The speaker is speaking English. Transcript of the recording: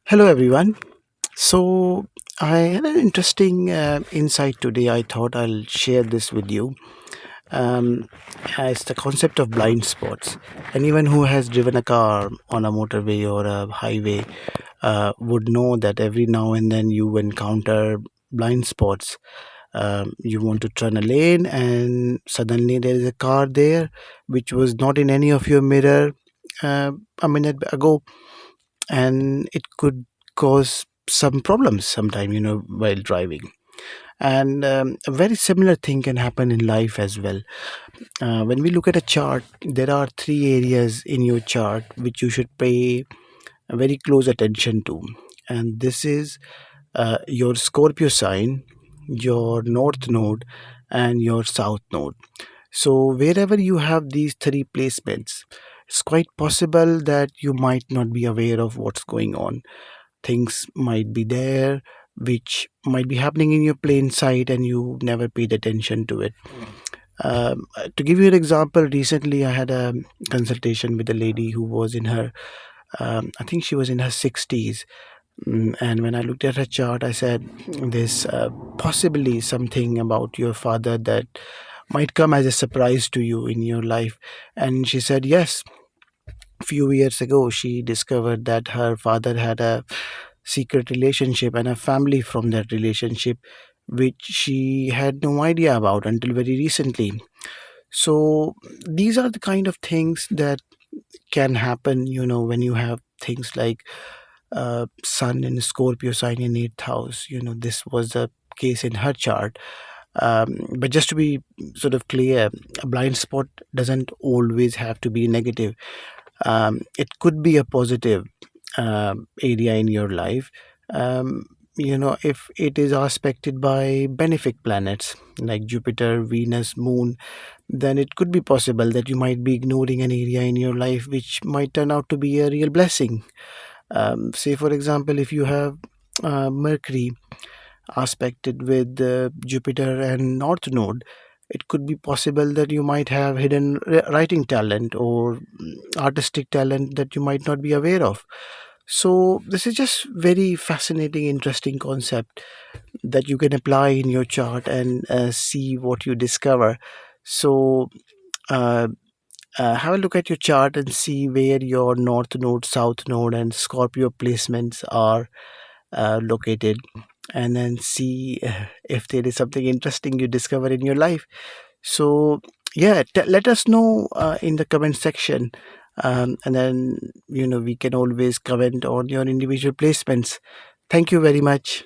Hello, everyone. So, I had an interesting insight today. I thought I'll share this with you. Um, it's the concept of blind spots. Anyone who has driven a car on a motorway or a highway would know that every now and then you encounter blind spots. You want to turn a lane, and suddenly there is a car there which was not in any of your mirror a minute ago, and it could cause some problems sometime while driving. And a very similar thing can happen in life as well. When we look at a chart, there are three areas in your chart which you should pay a very close attention to, and this is your Scorpio sign, your north node, and your south node. So wherever you have these three placements, it's quite possible that you might not be aware of what's going on. Things might be there which might be happening in your plain sight and you never paid attention to it. To give you an example, recently I had a consultation with a lady who was in her, I think she was in her 60s. And when I looked at her chart, I said, there's possibly something about your father that might come as a surprise to you in your life. And she said, yes, few years ago, she discovered that her father had a secret relationship and a family from that relationship, which she had no idea about until very recently. So, these are the kind of things that can happen, when you have things like Sun in Scorpio sign in eighth house. This was the case in her chart. But just to be sort of clear, a blind spot doesn't always have to be negative. It could be a positive area in your life. Um, if it is aspected by benefic planets like Jupiter, Venus, Moon, then it could be possible that you might be ignoring an area in your life which might turn out to be a real blessing. Say, for example, if you have Mercury aspected with Jupiter and North Node, it could be possible that you might have hidden writing talent or artistic talent that you might not be aware of. So this is just very fascinating, interesting concept that you can apply in your chart and see what you discover. So uh, have a look at your chart and see where your north node, south node, and Scorpio placements are located, and then see if there is something interesting you discover in your life. So, yeah, let us know in the comment section. And then, we can always comment on your individual placements. Thank you very much.